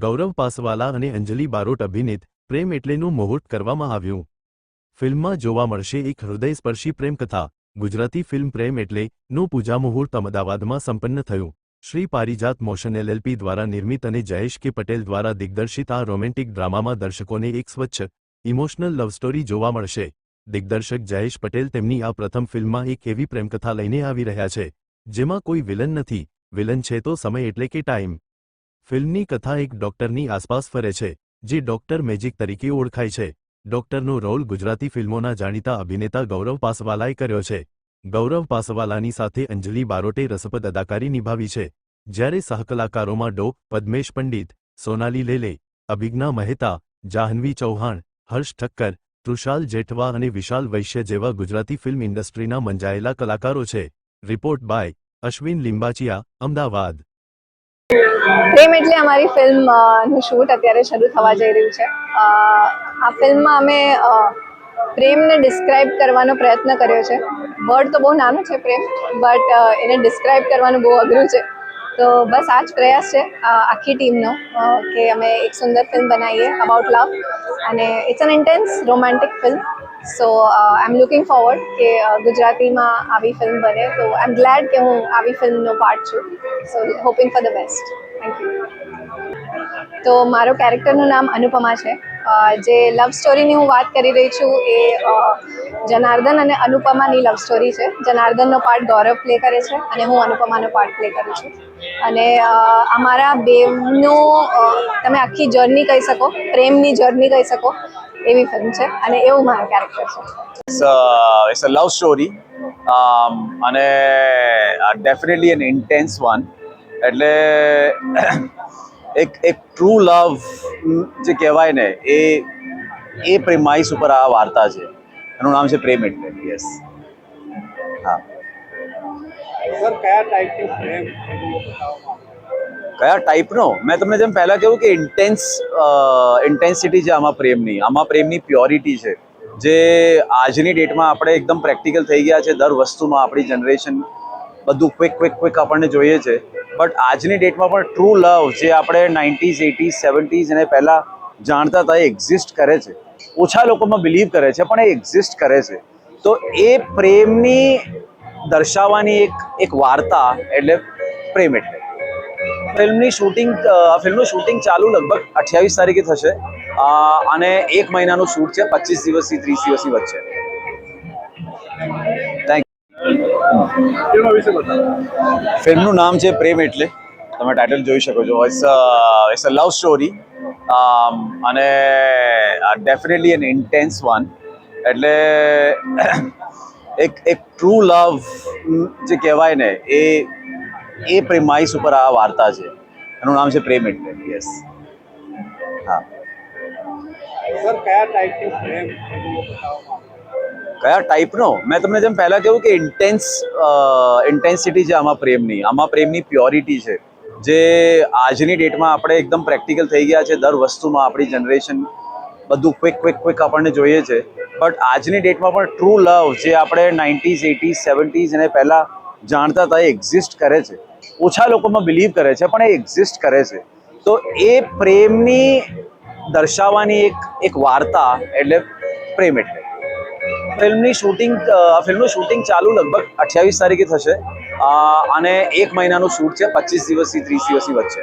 ગૌરવ પાસવાલા અને અંજલિ બારોટ અભિનીત પ્રેમ એટલેનું મુહૂર્ત કરવામાં આવ્યું। ફિલ્મમાં જોવા મળશે એક હૃદયસ્પર્શી પ્રેમકથા। ગુજરાતી ફિલ્મ પ્રેમ એટલેનું પૂજા મુહૂર્ત અમદાવાદમાં સંપન્ન થયું। શ્રી પારિજાત મોશન એલએલપી દ્વારા નિર્મિત અને જયેશ કે પટેલ દ્વારા દિગ્દર્શિત આ રોમેન્ટિક ડ્રામામાં દર્શકોને એક સ્વચ્છ ઇમોશનલ લવ સ્ટોરી જોવા મળશે। દિગ્દર્શક જયેશ પટેલ તેમની આ પ્રથમ ફિલ્મમાં એક એવી પ્રેમકથા લઈને આવી રહ્યા છે જેમાં કોઈ વિલન નથી, વિલન છે તો સમય એટલે કે ટાઈમ। ફિલ્મની કથા એક ડોક્ટરની આસપાસ ફરે છે જે ડોક્ટર મેજિક તરીકે ઓળખાય છે। ડોક્ટરનો રોલ ગુજરાતી ફિલ્મોના જાણીતા અભિનેતા ગૌરવ પાસવાલાએ કર્યો છે। ગૌરવ પાસવાલાની સાથે અંજલિ બારોટે રસપ્રદ અદાકારી નિભાવી છે, જ્યારે સહકલાકારોમાં ડો. પદ્મેશ પંડિત, સોનાલી લેલે, અભિજ્ઞા મહેતા, જાહ્નવી ચૌહાણ, હર્ષ ઠક્કર, તૃષાલ જેઠવા અને વિશાલ વૈશ્ય જેવા ગુજરાતી ફિલ્મ ઇન્ડસ્ટ્રીના મંજાયેલા કલાકારો છે। Report by Ashwin Limbachiya, Ahmedabad. પ્રેમ એટલે અમારી ફિલ્મ નું શૂટ અત્યારે શરૂ થવા જઈ રહ્યું છે। આ ફિલ્મમાં અમે પ્રેમને ડિસ્ક્રાઇબ કરવાનો પ્રયત્ન કર્યો છે। વર્ડ તો બહુ નાનો છે પ્રેમ, બટ એને ડિસ્ક્રાઇબ કરવાનું બહુ અઘરું છે। તો બસ આ જ પ્રયાસ છે આખી ટીમનો કે અમે એક સુંદર ફિલ્મ બનાવીએ અબાઉટ લવ, અને it's an intense romantic film. So I am looking forward કે ગુજરાતીમાં આવી ફિલ્મ બને, તો આઈ એમ ગ્લેડ કે હું આવી ફિલ્મનો પાર્ટ છું। So hoping for the best. Thank you. તો મારો કેરેક્ટરનું નામ અનુપમા છે। જે લવ સ્ટોરીની હું વાત કરી રહી છું એ જનાર્દન અને અનુપમાની લવ સ્ટોરી છે। જનાર્દનનો પાર્ટ ગૌરવ પ્લે કરે છે અને હું અનુપમાનો પાર્ટ પ્લે કરું છું। અને અમારા બેવનો તમે આખી જર્ની કહી શકો, પ્રેમની જર્ની કહી શકો એવી ફિલ્મ છે, અને એવું મારું કેરેક્ટર છે। It's a love story, અને definitely an intense one. એટલે એક ટ્રુ લવ જે કહેવાય ને એ પ્રેમાઈસ ઉપર આ વાર્તા છે। એનું નામ છે પ્રેમ એટલે। યસ, હા। સર, કયા ટાઈપનો પ્રેમ? કયા ટાઈપનો? મેં તમને જેમ પહેલાં કહ્યું કે ઇન્ટેન્સિટી છે આમાં પ્રેમની પ્યોરિટી છે, જે આજની ડેટમાં આપણે એકદમ પ્રેક્ટિકલ થઈ ગયા છે। દર વસ્તુમાં આપણી જનરેશન બધું ક્વિક આપણને જોઈએ છે, બટ આજની ડેટમાં પણ ટ્રુ લવ જે આપણે 90s, 80s, 70s અને પહેલાં જાણતા હતા એ એક્ઝિસ્ટ કરે છે। ઓછા લોકોમાં બિલીવ કરે છે, પણ એ એક્ઝિસ્ટ કરે છે। તો એ પ્રેમની દર્શાવવાની એક વાર્તા એટલે પ્રેમ એટલે। ફિલ્મનું શૂટિંગ ચાલુ લગભગ 28 તારીખે થશે, અને 1 મહિનાનું શૂટ છે, 25 દિવસથી 30 દિવસની વચ્ચે। Thank you. ફિલ્મનું નામ છે પ્રેમ એટલે, તમે ટાઇટલ જોઈ શકો છો। ઇટ્સ અ લવ સ્ટોરી, અને ડેફિનેટલી એન ઇન્ટેન્સ વન। એટલે એક ટ્રુ લવ જે કહેવાય ને એ પ્રેમાઈસ ઉપર આ વાર્તા છે। એનું નામ છે પ્રેમ એટલે। યસ, હા। સર, કયા ટાઈપનો પ્રેમ? કયા ટાઈપનો? મેં તમને જેમ પહેલાં કહ્યું કે ઇન્ટેન્સિટી છે આમાં પ્રેમની પ્યોરિટી છે, જે આજની ડેટમાં આપણે એકદમ પ્રેક્ટિકલ થઈ ગયા છે। દર વસ્તુમાં આપણી જનરેશન બધું ક્વિક આપણને જોઈએ છે, બટ આજની ડેટમાં પણ ટ્રુ લવ જે આપણે 90s, 80s, 70s અને પહેલાં જાણતા હતા એ એક્ઝિસ્ટ કરે છે। ઓછા લોકોમાં બિલીવ કરે છે, પણ એ એક્ઝિસ્ટ કરે છે। તો એ પ્રેમની દર્શાવવાની એક વાર્તા એટલે પ્રેમ એટલે। ફિલ્મનું શૂટિંગ ચાલુ લગભગ 28 તારીખે થશે, અને 1 મહિનાનું શૂટ છે, 25 દિવસથી 30 દિવસની વચ્ચે।